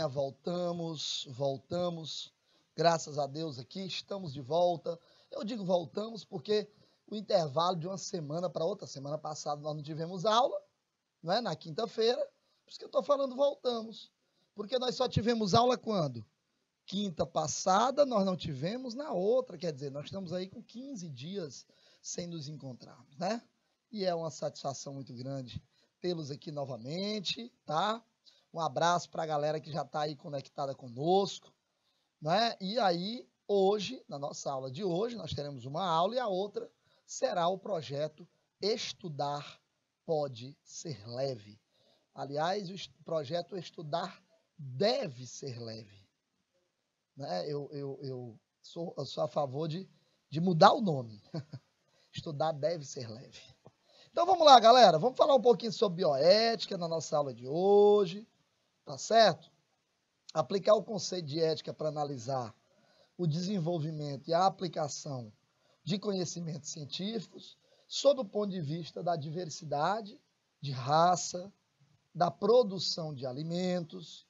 galerinha, voltamos. Graças a Deus aqui, estamos de volta. Eu digo voltamos porque o intervalo de uma semana para outra, semana passada nós não tivemos aula, não é? Na quinta-feira, por isso que eu estou falando voltamos. Porque nós só tivemos aula quando? Quinta passada, nós não tivemos na outra, quer dizer, nós estamos aí com 15 dias sem nos encontrarmos, né? E é uma satisfação muito grande tê-los aqui novamente, tá? Um abraço para a galera que já está aí conectada conosco, né? E aí, hoje, na nossa aula de hoje, nós teremos uma aula e a outra será o projeto Estudar Pode Ser Leve. Aliás, o projeto Estudar Deve Ser Leve. Né? Eu sou a favor de mudar o nome. Estudar deve ser leve. Então vamos lá, galera. Vamos falar um pouquinho sobre bioética na nossa aula de hoje. Tá certo? Aplicar o conceito de ética para analisar o desenvolvimento e a aplicação de conhecimentos científicos sob o ponto de vista da diversidade de raça, da produção de alimentos,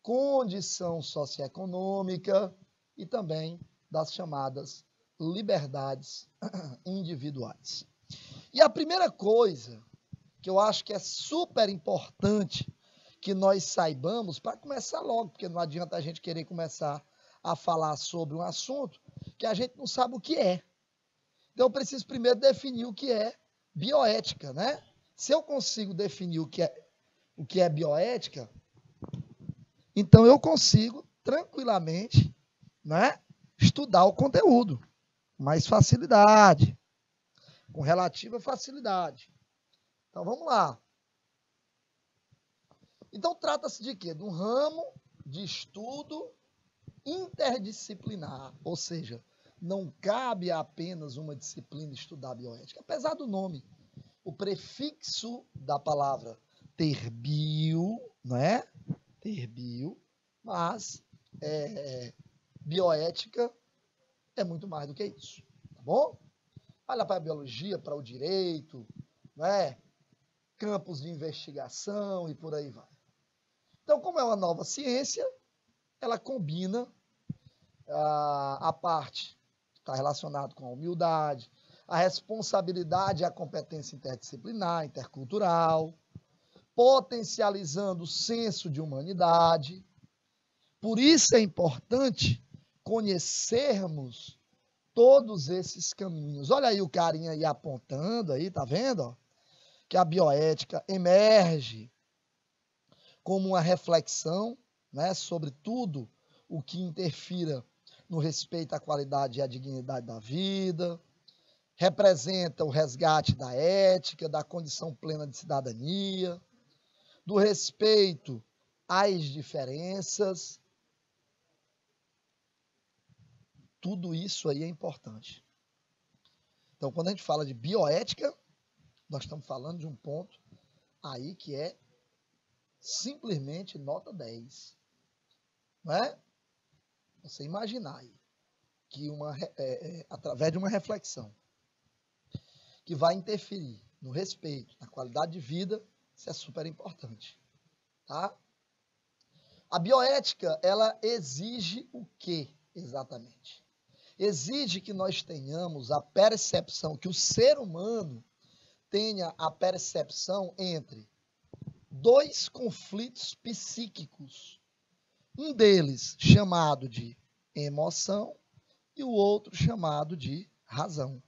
condição socioeconômica e também das chamadas liberdades individuais. E a primeira coisa que eu acho que é super importante que nós saibamos, para começar logo, porque não adianta a gente querer começar a falar sobre um assunto que a gente não sabe o que é. Então eu preciso primeiro definir o que é bioética, né? Se eu consigo definir o que é bioética, então eu consigo tranquilamente, né, estudar o conteúdo com mais facilidade, com relativa facilidade. Então vamos lá. Então trata-se de quê? De um ramo de estudo interdisciplinar, ou seja, não cabe a apenas uma disciplina estudar bioética, apesar do nome. O prefixo da palavra ter bio, não é? Ter bio, mas bioética é muito mais do que isso, tá bom? Olha para a biologia, para o direito, não é? Campos de investigação e por aí vai. Então, como é uma nova ciência, ela combina a parte que está relacionada com a humildade, a responsabilidade e a competência interdisciplinar, intercultural, potencializando o senso de humanidade. Por isso é importante conhecermos todos esses caminhos. Olha aí o carinha aí apontando aí, tá vendo? Ó, que a bioética emerge como uma reflexão, né, sobre tudo o que interfira no respeito à qualidade e à dignidade da vida, representa o resgate da ética, da condição plena de cidadania, do respeito às diferenças. Tudo isso aí é importante. Então, quando a gente fala de bioética, nós estamos falando de um ponto aí que é simplesmente nota 10. Não é? Você imaginar aí que através de uma reflexão que vai interferir no respeito, na qualidade de vida, isso é super importante. Tá? A bioética, ela exige o quê exatamente? Exige que nós tenhamos a percepção, que o ser humano tenha a percepção entre dois conflitos psíquicos. Um deles chamado de emoção e o outro chamado de razão.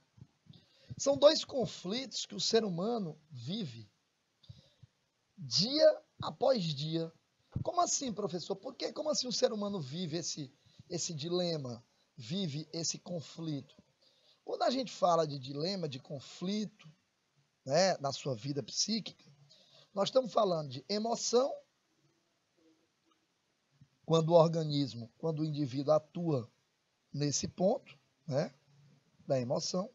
São dois conflitos que o ser humano vive dia após dia. Como assim, professor? Como assim o ser humano vive esse dilema, vive esse conflito? Quando a gente fala de dilema, de conflito, né, na sua vida psíquica, nós estamos falando de emoção, quando o indivíduo atua nesse ponto, né, da emoção,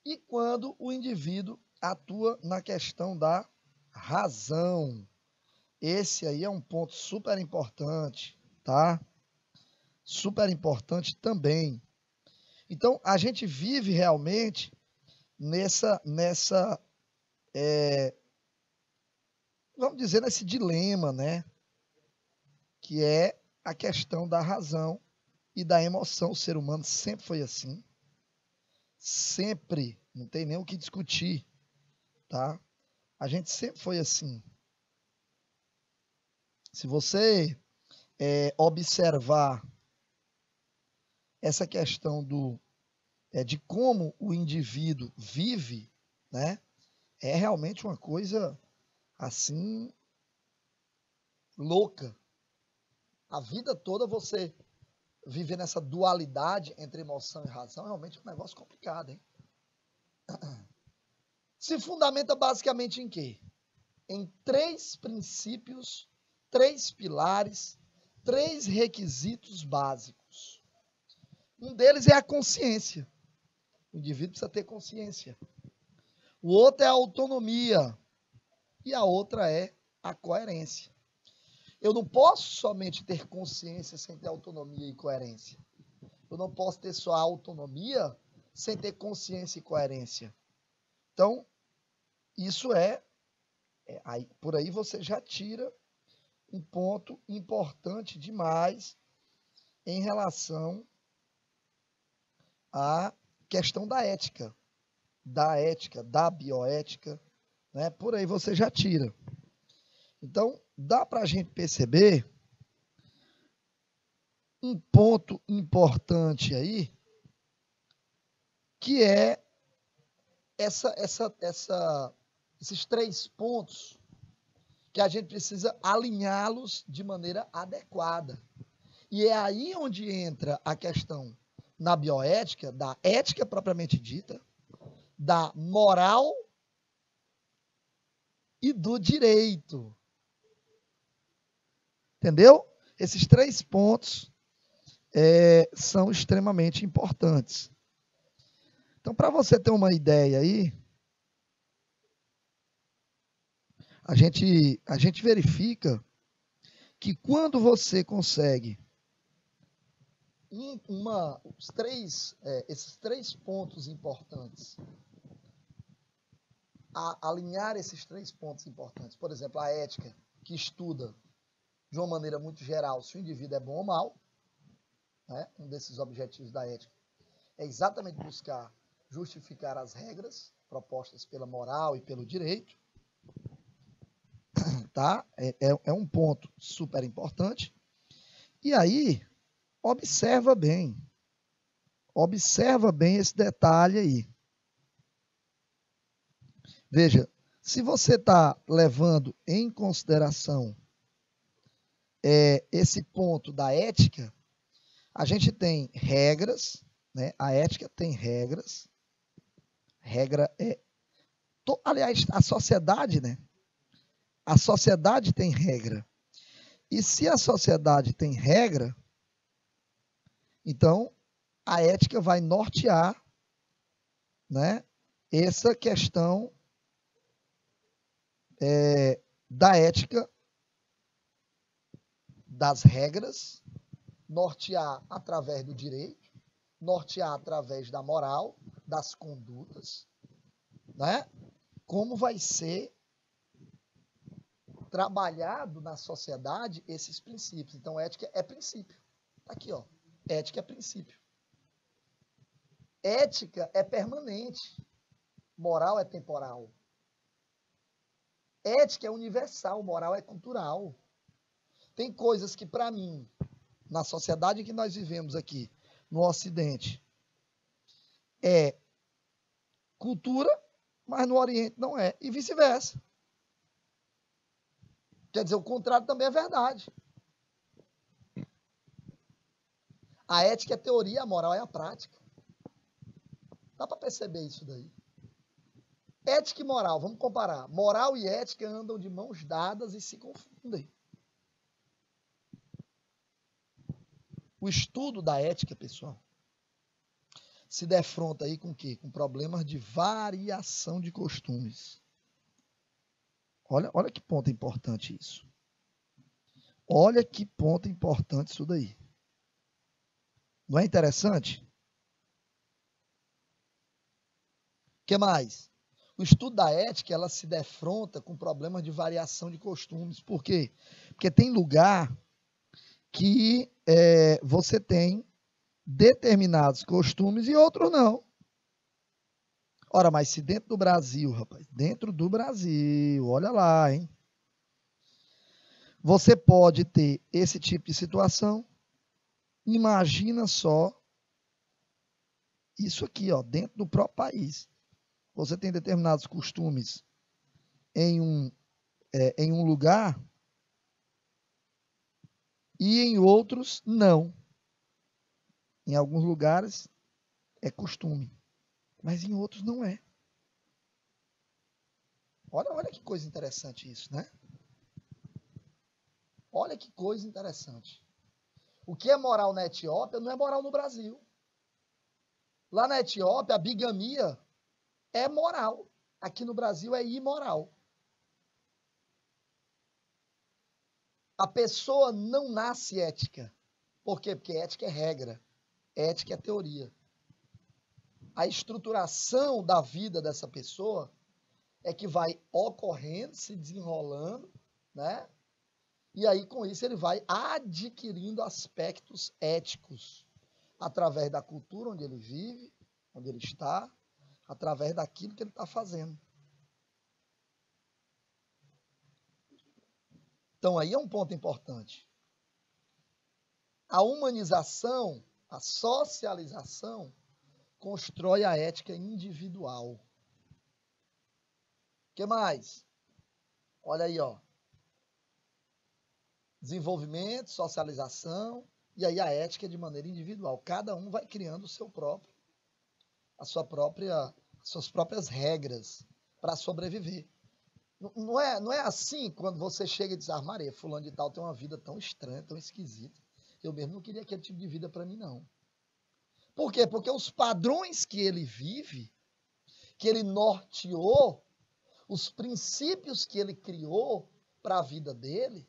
e quando o indivíduo atua na questão da razão. Esse aí é um ponto super importante, tá? Super importante também. Então, a gente vive realmente vamos dizer, nesse dilema, né? que é a questão da razão e da emoção. O ser humano sempre foi assim. Sempre, não tem nem o que discutir, tá? A gente sempre foi assim. Se você observar essa questão de como o indivíduo vive, né? É realmente uma coisa assim louca. A vida toda você viver nessa dualidade entre emoção e razão é realmente um negócio complicado, hein? Se fundamenta basicamente em quê? Em 3 princípios, 3 pilares, 3 requisitos básicos. Um deles é a consciência. O indivíduo precisa ter consciência. O outro é a autonomia. E a outra é a coerência. Eu não posso somente ter consciência sem ter autonomia e coerência. Eu não posso ter só autonomia sem ter consciência e coerência. Então, isso por aí você já tira um ponto importante demais em relação à questão da ética, da bioética, né? Por aí você já tira. Então, dá para a gente perceber um ponto importante aí, que é esses 3 pontos que a gente precisa alinhá-los de maneira adequada. E é aí onde entra a questão na bioética, da ética propriamente dita, da moral e do direito. Entendeu? Esses 3 pontos são extremamente importantes. Então, para você ter uma ideia aí, a gente verifica que quando você consegue esses 3 pontos importantes, alinhar esses 3 pontos importantes, por exemplo, a ética, que estuda de uma maneira muito geral se o indivíduo é bom ou mal, né? Um desses objetivos da ética é exatamente buscar justificar as regras propostas pela moral e pelo direito, tá? É um ponto super importante. E aí, observa bem esse detalhe aí. Veja, se você está levando em consideração esse ponto da ética, a gente tem regras, né? A ética tem regras. Regra aliás, a sociedade, né? A sociedade tem regra. E se a sociedade tem regra, então a ética vai nortear, né, essa questão da ética, das regras, nortear através do direito, nortear através da moral, das condutas, né? Como vai ser trabalhado na sociedade esses princípios. Então, ética é princípio. Tá aqui, ó. Ética é princípio. Ética é permanente. Moral é temporal. Ética é universal, moral é cultural. Tem coisas que, para mim, na sociedade que nós vivemos aqui, no Ocidente, é cultura, mas no Oriente não é, e vice-versa. Quer dizer, o contrário também é verdade. A ética é teoria, a moral é a prática. Dá para perceber isso daí. Ética e moral, vamos comparar. Moral e ética andam de mãos dadas e se confundem. O estudo da ética, pessoal, se defronta aí com o quê? Com problemas de variação de costumes. Olha que ponto importante isso. Olha que ponto importante isso daí. Não é interessante? O que mais? O estudo da ética, ela se defronta com problemas de variação de costumes. Por quê? Porque tem lugar que você tem determinados costumes e outros não. Ora, mas se dentro do Brasil, rapaz, dentro do Brasil, olha lá, hein? Você pode ter esse tipo de situação. Imagina só isso aqui, ó, dentro do próprio país. Você tem determinados costumes em um lugar e em outros não. Em alguns lugares é costume, mas em outros não é. Olha que coisa interessante isso, né? Olha que coisa interessante. O que é moral na Etiópia não é moral no Brasil. Lá na Etiópia, a bigamia é moral. Aqui no Brasil é imoral. A pessoa não nasce ética. Por quê? Porque ética é regra. Ética é teoria. A estruturação da vida dessa pessoa é que vai ocorrendo, se desenrolando, né? E aí, com isso, ele vai adquirindo aspectos éticos através da cultura onde ele vive, onde ele está, através daquilo que ele está fazendo. Então, aí é um ponto importante. A humanização, a socialização, constrói a ética individual. O que mais? Olha aí, ó. Desenvolvimento, socialização, e aí a ética é de maneira individual. Cada um vai criando as suas próprias regras para sobreviver. Não é assim quando você chega e diz, Maria, fulano de tal tem uma vida tão estranha, tão esquisita. Eu mesmo não queria aquele tipo de vida para mim, não. Por quê? Porque os padrões que ele vive, que ele norteou, os princípios que ele criou para a vida dele,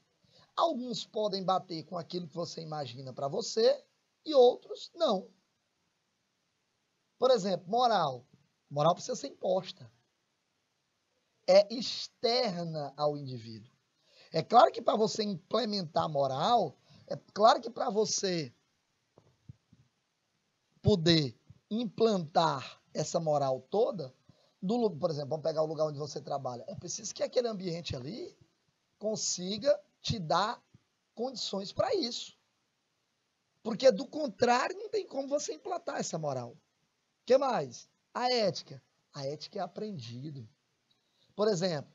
alguns podem bater com aquilo que você imagina para você e outros não. Por exemplo, moral. Moral precisa ser imposta. É externa ao indivíduo. É claro que para você implementar moral, é claro que para você poder implantar essa moral toda, por exemplo, vamos pegar o lugar onde você trabalha, é preciso que aquele ambiente ali consiga te dar condições para isso. Porque, do contrário, não tem como você implantar essa moral. O que mais? A ética. A ética é aprendido. Por exemplo,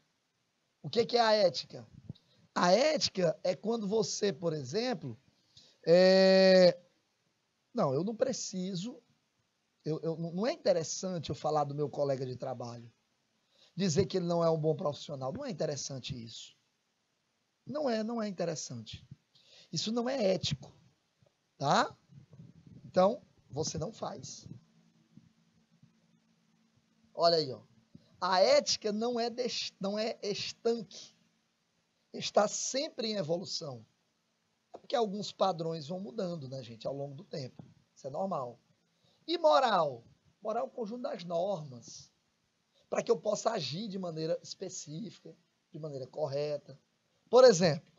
o que é a ética? A ética é quando você, por exemplo, não, eu não preciso, não é interessante eu falar do meu colega de trabalho, dizer que ele não é um bom profissional, não é interessante isso. Não é interessante. Isso não é ético, tá? Então, você não faz. Olha aí, ó. A ética não é estanque. Está sempre em evolução. É porque alguns padrões vão mudando, né, gente, ao longo do tempo. Isso é normal. E moral? Moral é o conjunto das normas. Para que eu possa agir de maneira específica, de maneira correta. Por exemplo,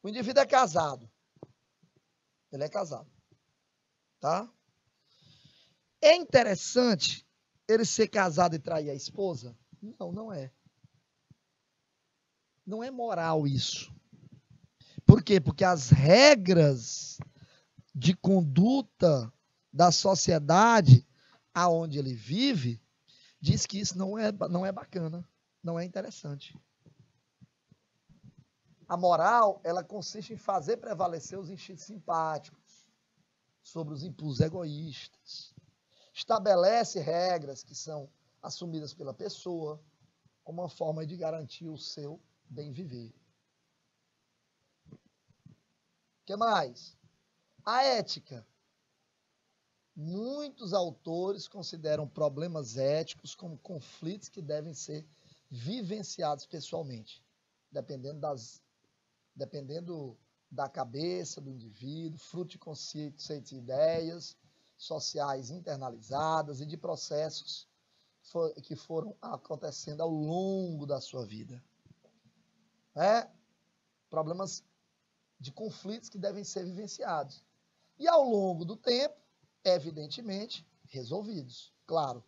o indivíduo é casado. Ele é casado. Tá? É interessante ele ser casado e trair a esposa? Não, não é. Não é moral isso. Por quê? Porque as regras de conduta da sociedade aonde ele vive diz que isso não é bacana, não é interessante. A moral, ela consiste em fazer prevalecer os instintos simpáticos sobre os impulsos egoístas. Estabelece regras que são assumidas pela pessoa como uma forma de garantir o seu bem viver. O que mais? A ética. Muitos autores consideram problemas éticos como conflitos que devem ser vivenciados pessoalmente, dependendo da cabeça do indivíduo, fruto de conceitos e ideias sociais internalizadas e de processos que foram acontecendo ao longo da sua vida. Problemas de conflitos que devem ser vivenciados. E ao longo do tempo, evidentemente, resolvidos. Claro.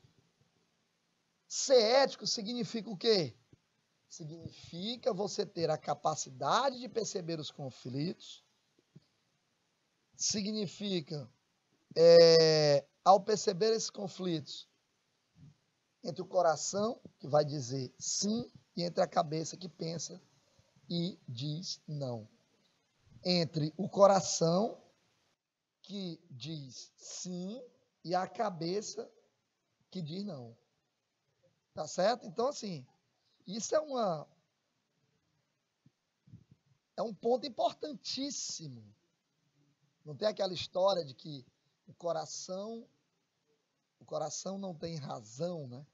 Ser ético significa o quê? Significa você ter a capacidade de perceber os conflitos. Significa, ao perceber esses conflitos, entre o coração, que vai dizer sim, e entre a cabeça, que pensa e diz não. Entre o coração, que diz sim, e a cabeça, que diz não. Tá certo? Então, assim, isso é um ponto importantíssimo. Não tem aquela história de que o coração não tem razão, né?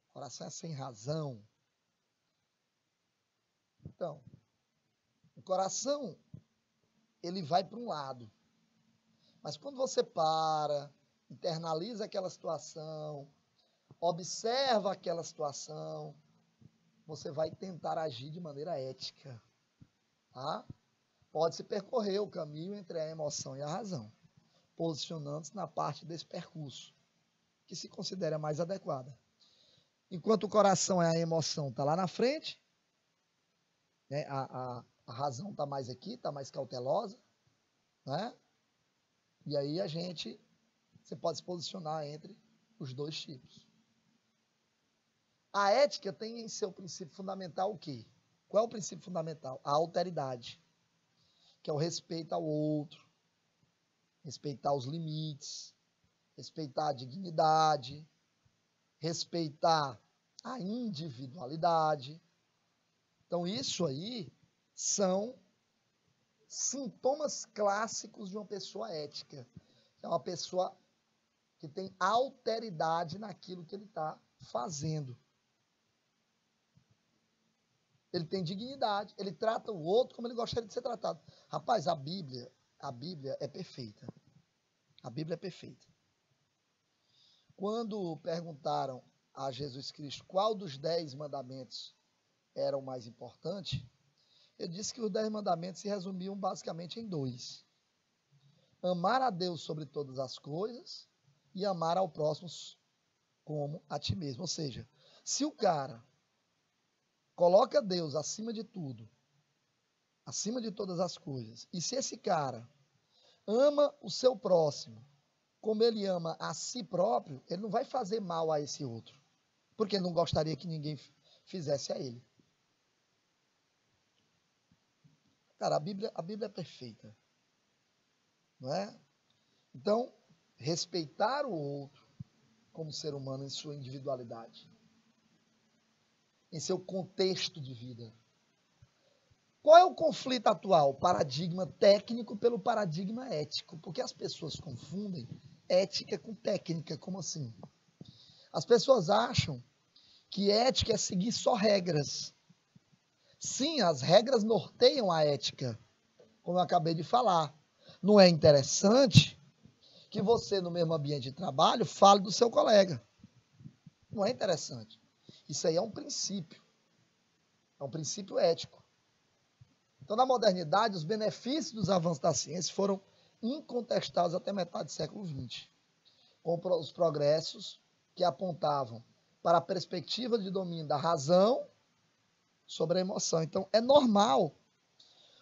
O coração é sem razão. Então, o coração, ele vai para um lado. Mas quando você para, internaliza aquela situação, observa aquela situação, você vai tentar agir de maneira ética. Tá? Pode-se percorrer o caminho entre a emoção e a razão, posicionando-se na parte desse percurso, que se considera mais adequada. Enquanto o coração é a emoção, está lá na frente, né? A razão está mais aqui, está mais cautelosa, né? E aí você pode se posicionar entre os dois tipos. A ética tem em seu princípio fundamental o quê? Qual é o princípio fundamental? A alteridade, que é o respeito ao outro, respeitar os limites, respeitar a dignidade, respeitar a individualidade. Então, isso aí são sintomas clássicos de uma pessoa ética. É uma pessoa que tem alteridade naquilo que ele está fazendo. Ele tem dignidade, ele trata o outro como ele gostaria de ser tratado. Rapaz, a Bíblia é perfeita. A Bíblia é perfeita. Quando perguntaram a Jesus Cristo qual dos 10 mandamentos era o mais importante, ele disse que os 10 mandamentos se resumiam basicamente em 2. Amar a Deus sobre todas as coisas e amar ao próximo como a ti mesmo. Ou seja, se o cara coloca Deus acima de tudo, acima de todas as coisas, e se esse cara ama o seu próximo como ele ama a si próprio, ele não vai fazer mal a esse outro, porque ele não gostaria que ninguém fizesse a ele. Cara, a Bíblia é perfeita, não é? Então, respeitar o outro como ser humano em sua individualidade, em seu contexto de vida. Qual é o conflito atual? Paradigma técnico pelo paradigma ético, porque as pessoas confundem ética com técnica. Como assim? As pessoas acham que ética é seguir só regras. Sim, as regras norteiam a ética, como eu acabei de falar. Não é interessante que você, no mesmo ambiente de trabalho, fale do seu colega. Não é interessante. Isso aí é um princípio. É um princípio ético. Então, na modernidade, os benefícios dos avanços da ciência foram incontestados até metade do século XX, com os progressos que apontavam para a perspectiva de domínio da razão sobre a emoção. Então, é normal.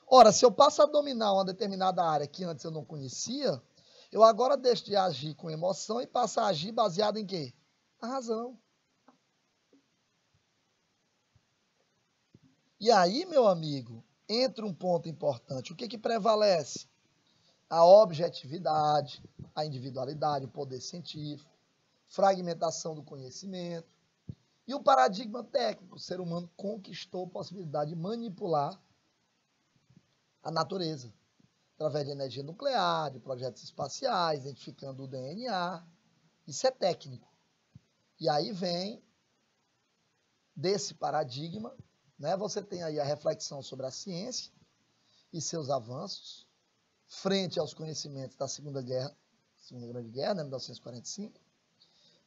Ora, se eu passo a dominar uma determinada área que antes eu não conhecia, eu agora deixo de agir com emoção e passo a agir baseado em quê? Na razão. E aí, meu amigo, entra um ponto importante. O que prevalece? A objetividade, a individualidade, o poder científico, fragmentação do conhecimento. E o paradigma técnico, o ser humano conquistou a possibilidade de manipular a natureza, através de energia nuclear, de projetos espaciais, identificando o DNA. Isso é técnico. E aí vem desse paradigma, né? Você tem aí a reflexão sobre a ciência e seus avanços, frente aos conhecimentos da Segunda Grande Guerra, né, 1945,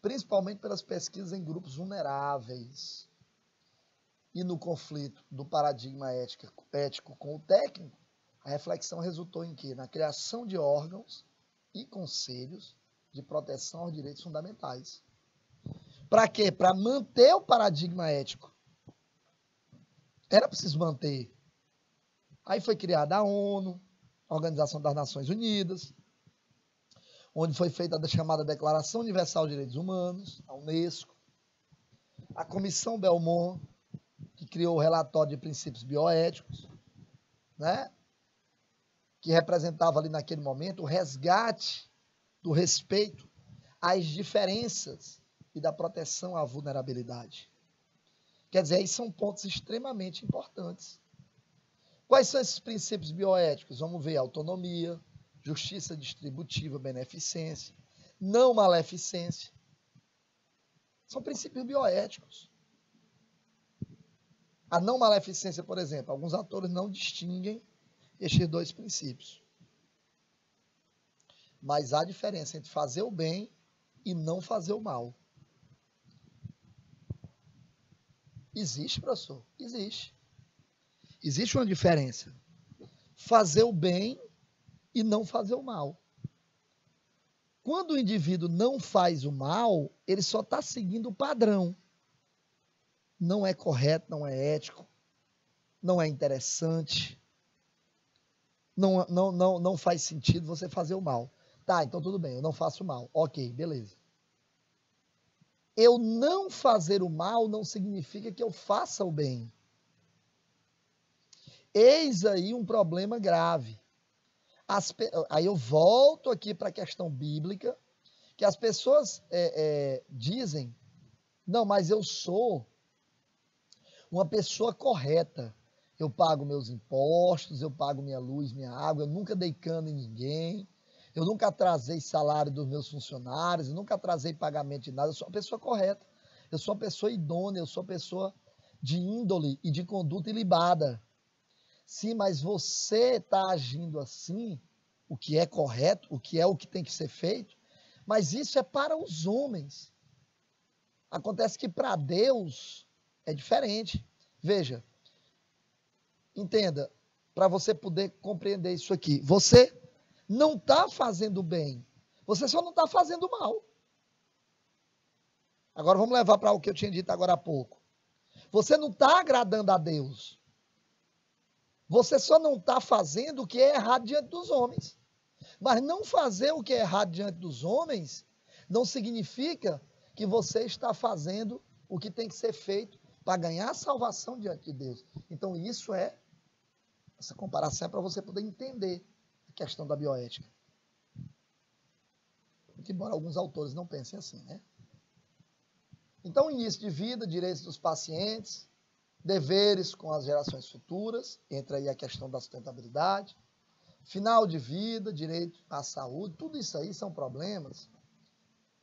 principalmente pelas pesquisas em grupos vulneráveis. E no conflito do paradigma ético com o técnico, A reflexão resultou em quê? Na criação de órgãos e conselhos de proteção aos direitos fundamentais. Para quê? Para manter o paradigma ético. Era preciso manter. Aí foi criada a ONU, a Organização das Nações Unidas, onde foi feita a chamada Declaração Universal de Direitos Humanos, a Unesco, a Comissão Belmont, que criou o relatório de princípios bioéticos, né? Que representava ali naquele momento o resgate do respeito às diferenças e da proteção à vulnerabilidade. Quer dizer, aí são pontos extremamente importantes. Quais são esses princípios bioéticos? Vamos ver: autonomia, justiça distributiva, beneficência, não maleficência. São princípios bioéticos. A não maleficência, por exemplo, alguns autores não distinguem estes dois princípios. Mas há diferença entre fazer o bem e não fazer o mal. Existe, professor? Existe. Existe uma diferença. Fazer o bem e não fazer o mal. Quando o indivíduo não faz o mal, ele só está seguindo o padrão. Não é correto, não é ético, não é interessante, não faz sentido você fazer o mal. Tá, então tudo bem, eu não faço o mal. Ok, beleza. Eu não fazer o mal não significa que eu faça o bem. Eis aí um problema grave. Aí eu volto aqui para a questão bíblica, que as pessoas dizem: não, mas eu sou uma pessoa correta. Eu pago meus impostos, eu pago minha luz, minha água, eu nunca dei cano em ninguém, eu nunca atrasei salário dos meus funcionários, eu nunca atrasei pagamento de nada, eu sou uma pessoa correta, eu sou uma pessoa idônea, eu sou uma pessoa de índole e de conduta ilibada. Sim, mas você está agindo assim, o que é correto, o que tem que ser feito, mas isso é para os homens. Acontece que para Deus é diferente. Veja, entenda, para você poder compreender isso aqui. Você não está fazendo bem, você só não está fazendo mal. Agora vamos levar para o que eu tinha dito agora há pouco. Você não está agradando a Deus. Você só não está fazendo o que é errado diante dos homens. Mas não fazer o que é errado diante dos homens não significa que você está fazendo o que tem que ser feito para ganhar a salvação diante de Deus. Então essa comparação é para você poder entender a questão da bioética. Muito embora alguns autores não pensem assim, né? Então, início de vida, direitos dos pacientes, deveres com as gerações futuras, entra aí a questão da sustentabilidade, final de vida, direito à saúde, tudo isso aí são problemas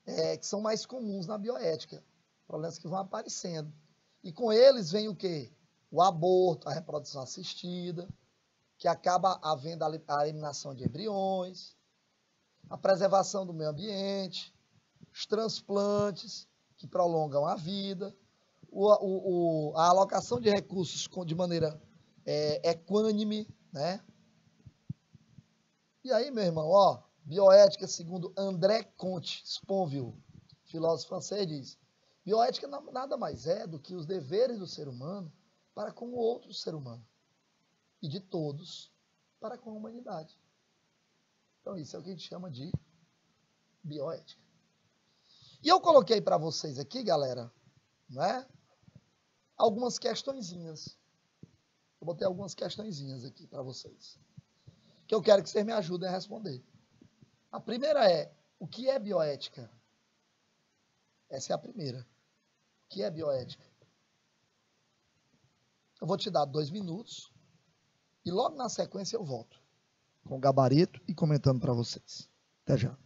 que são mais comuns na bioética, problemas que vão aparecendo. E com eles vem o quê? O aborto, a reprodução assistida, que acaba havendo a eliminação de embriões, a preservação do meio ambiente, os transplantes, que prolongam a vida, a alocação de recursos de maneira equânime, né? E aí, meu irmão, ó, bioética, segundo André Comte Sponville, filósofo francês, diz: bioética nada mais é do que os deveres do ser humano para com o outro ser humano e de todos para com a humanidade. Então, isso é o que a gente chama de bioética. E eu coloquei para vocês aqui, galera, né, algumas questõezinhas. Eu botei algumas questõezinhas aqui para vocês, que eu quero que vocês me ajudem a responder. A primeira é: o que é bioética? Essa é a primeira. O que é bioética? Eu vou te dar 2 minutos e logo na sequência eu volto com o gabarito e comentando para vocês. Até já.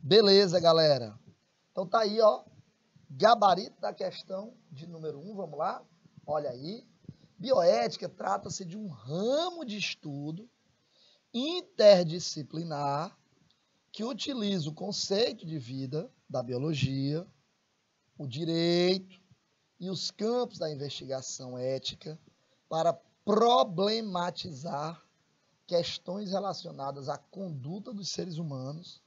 Beleza, galera. Então tá aí, ó, gabarito da questão de número 1, vamos lá? Olha aí. Bioética trata-se de um ramo de estudo interdisciplinar que utiliza o conceito de vida da biologia, o direito e os campos da investigação ética para problematizar questões relacionadas à conduta dos seres humanos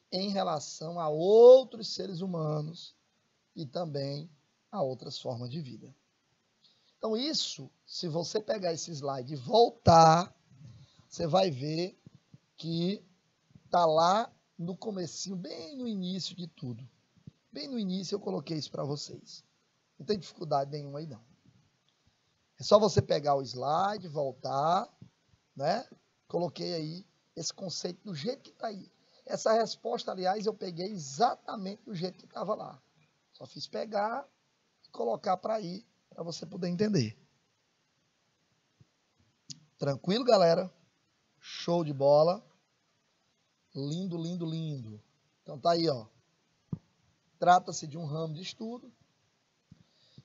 em relação a outros seres humanos e também a outras formas de vida. Então isso, se você pegar esse slide e voltar, você vai ver que está lá no comecinho, bem no início de tudo. Bem no início eu coloquei isso para vocês. Não tem dificuldade nenhuma aí não. É só você pegar o slide, voltar, né? Coloquei aí esse conceito do jeito que está aí. Essa resposta, aliás, eu peguei exatamente do jeito que estava lá. Só fiz pegar e colocar para aí, para você poder entender. Tranquilo, galera? Show de bola. Lindo, lindo, lindo. Então tá aí, ó. Trata-se de um ramo de estudo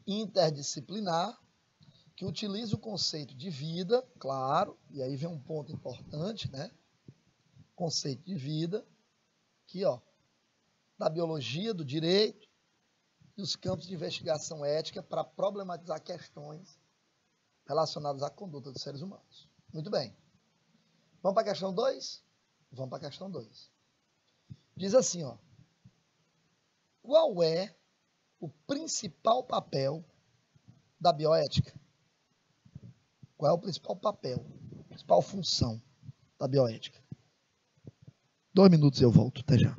interdisciplinar que utiliza o conceito de vida, claro, e aí vem um ponto importante, né? Conceito de vida, aqui, ó, da biologia, do direito e os campos de investigação ética para problematizar questões relacionadas à conduta dos seres humanos. Muito bem. Vamos para a questão 2? Vamos para a questão 2. Diz assim, ó. Qual é o principal papel da bioética? Qual é o principal papel, a principal função da bioética? 2 minutos e eu volto, até já.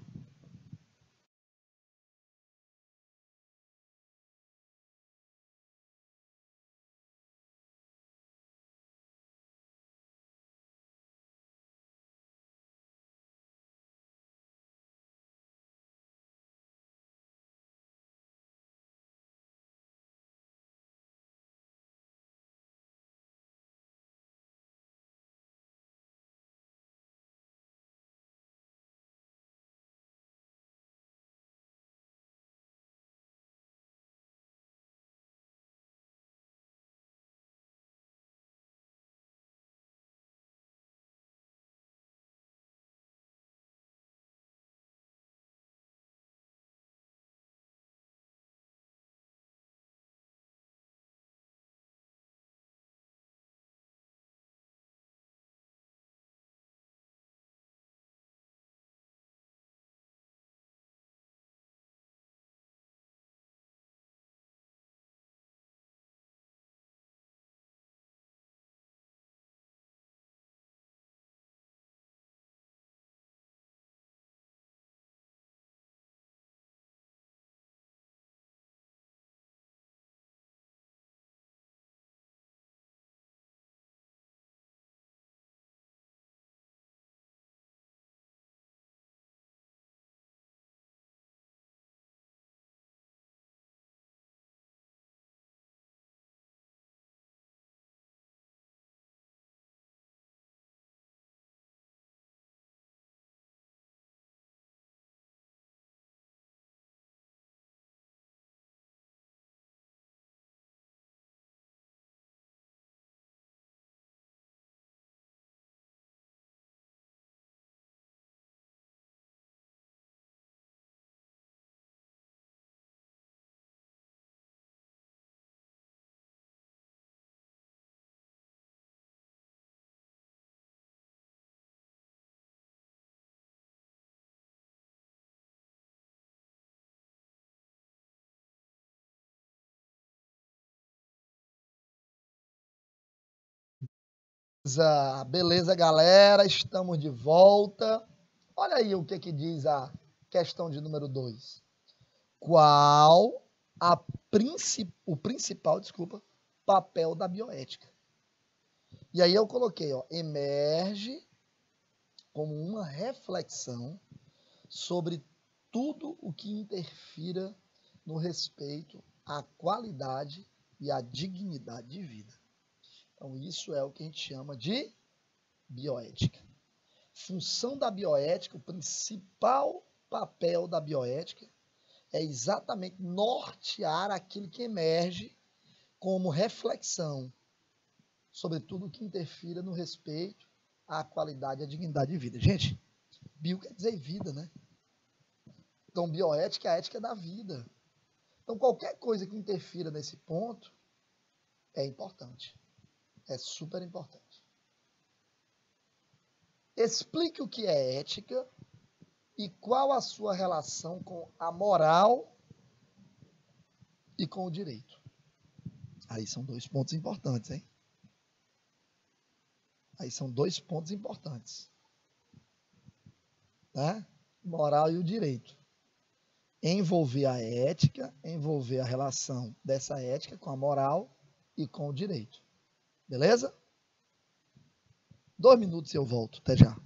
Beleza, galera, estamos de volta. Olha aí o que diz a questão de número 2. Qual o principal, papel da bioética? E aí eu coloquei, ó, emerge como uma reflexão sobre tudo o que interfira no respeito à qualidade e à dignidade de vida. Então, isso é o que a gente chama de bioética. Função da bioética, o principal papel da bioética é exatamente nortear aquilo que emerge como reflexão sobre tudo que interfira no respeito à qualidade e à dignidade de vida. Gente, bio quer dizer vida, né? Então, bioética é a ética da vida. Então, qualquer coisa que interfira nesse ponto é importante. É super importante. Explique o que é ética e qual a sua relação com a moral e com o direito. Aí são dois pontos importantes, hein? Aí são dois pontos importantes. Tá? Moral e o direito. Envolver a ética, envolver a relação dessa ética com a moral e com o direito. Beleza? 2 minutos e eu volto. Até já.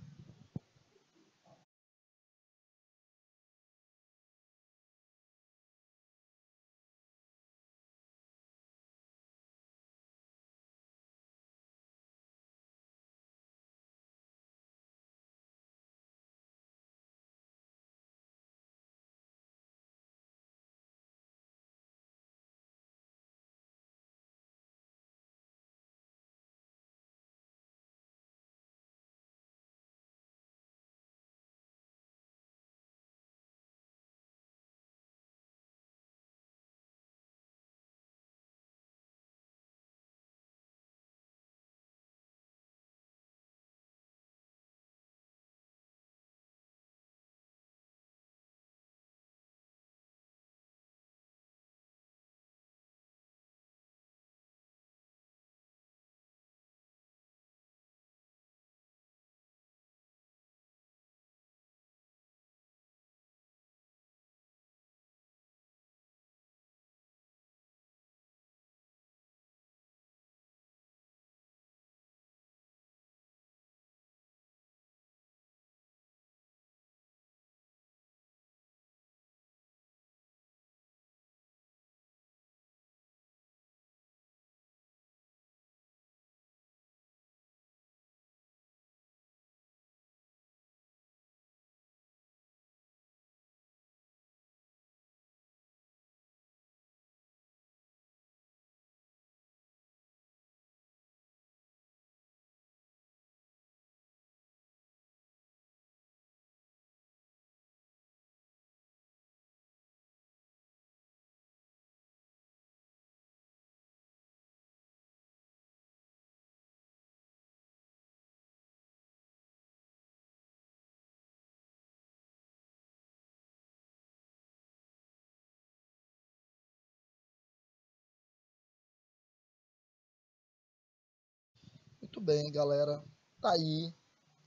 Muito bem, galera. Tá aí.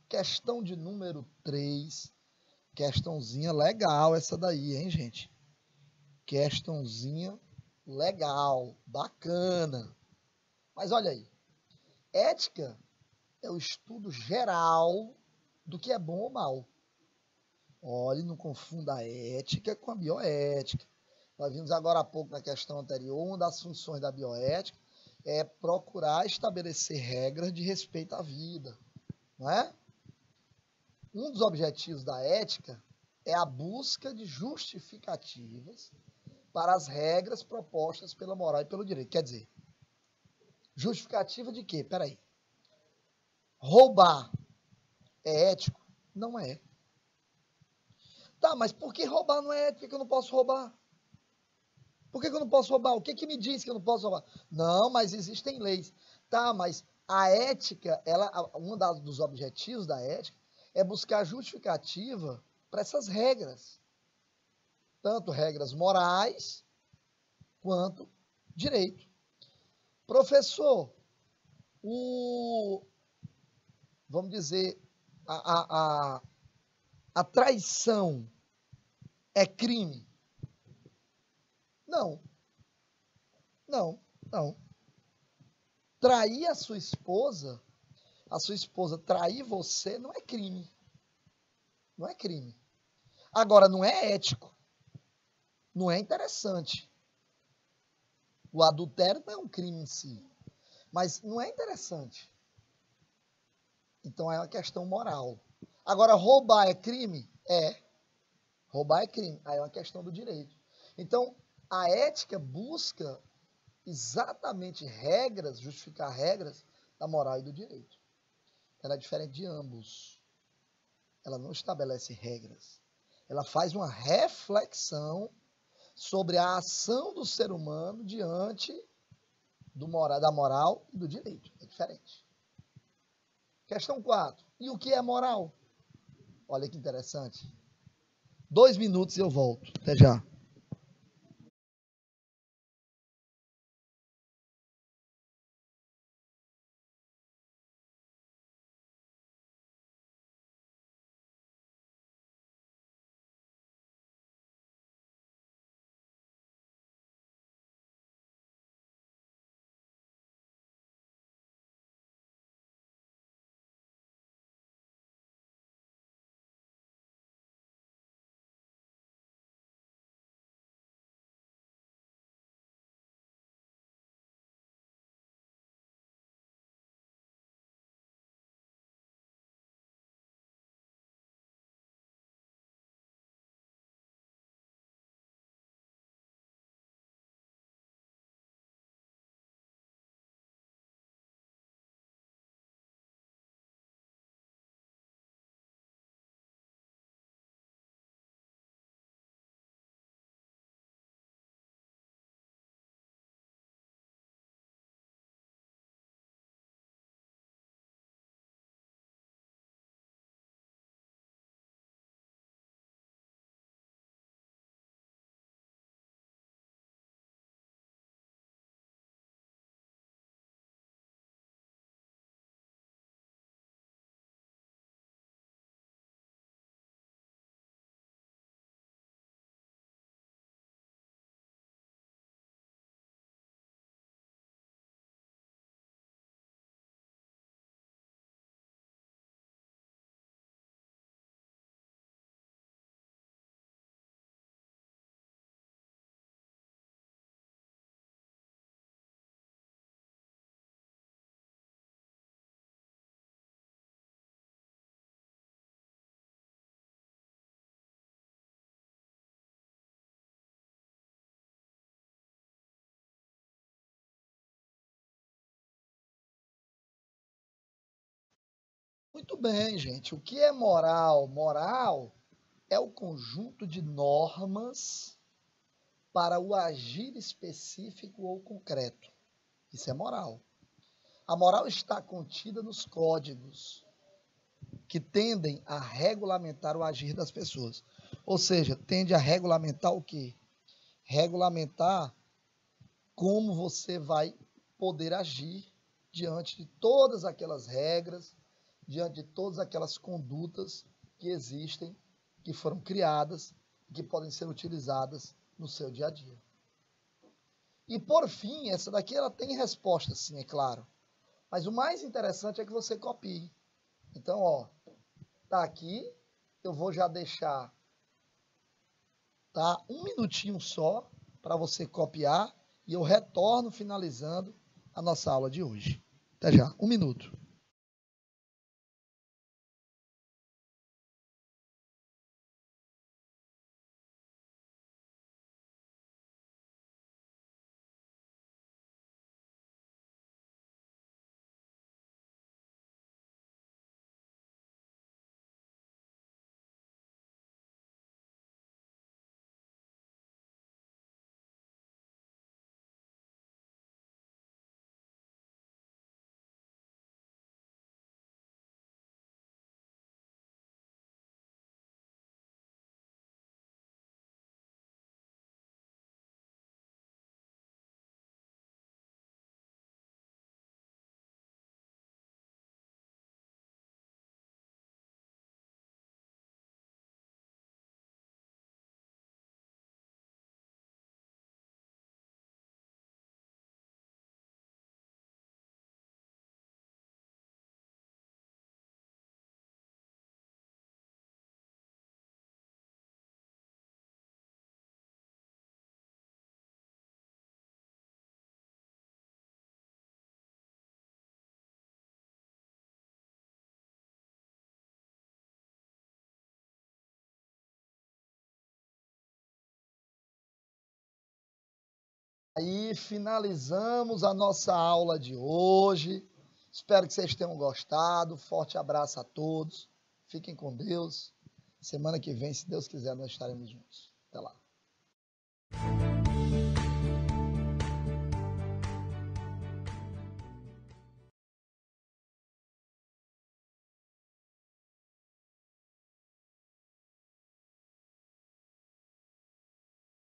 Questão de número 3. Questãozinha legal essa daí, hein, gente? Questãozinha legal, bacana. Mas olha aí. Ética é o estudo geral do que é bom ou mal. Olhe, não confunda a ética com a bioética. Nós vimos agora há pouco na questão anterior, uma das funções da bioética é procurar estabelecer regras de respeito à vida, não é? Um dos objetivos da ética é a busca de justificativas para as regras propostas pela moral e pelo direito. Quer dizer, justificativa de quê? Peraí. Roubar é ético? Não é. Tá, mas por que roubar não é ético? Por que eu não posso roubar? Por que eu não posso roubar? O que que me diz que eu não posso roubar? Não, mas existem leis. Tá, mas a ética, um dos objetivos da ética é buscar justificativa para essas regras. Tanto regras morais quanto direito. Professor, vamos dizer, a traição é crime? Não. Não, não. Trair a sua esposa trair você não é crime. Não é crime. Agora, não é ético. Não é interessante. O adultério não é um crime em si. Mas não é interessante. Então é uma questão moral. Agora, roubar é crime? É. Roubar é crime. Aí é uma questão do direito. Então, a ética busca exatamente regras, justificar regras da moral e do direito. Ela é diferente de ambos. Ela não estabelece regras. Ela faz uma reflexão sobre a ação do ser humano diante da moral e do direito. É diferente. Questão 4. E o que é moral? Olha que interessante. 2 minutos e eu volto. Até já. Muito bem, gente. O que é moral? Moral é o conjunto de normas para o agir específico ou concreto. Isso é moral. A moral está contida nos códigos que tendem a regulamentar o agir das pessoas. Ou seja, tende a regulamentar o quê? Regulamentar como você vai poder agir diante de todas aquelas regras, diante de todas aquelas condutas que existem, que foram criadas e que podem ser utilizadas no seu dia a dia. E por fim, essa daqui ela tem resposta, sim, é claro. Mas o mais interessante é que você copie. Então, ó, tá aqui, eu vou já deixar, tá, 1 minutinho só para você copiar e eu retorno finalizando a nossa aula de hoje. Até já, 1 minuto. Aí finalizamos a nossa aula de hoje. Espero que vocês tenham gostado. Forte abraço a todos. Fiquem com Deus. Semana que vem, se Deus quiser, nós estaremos juntos. Até lá.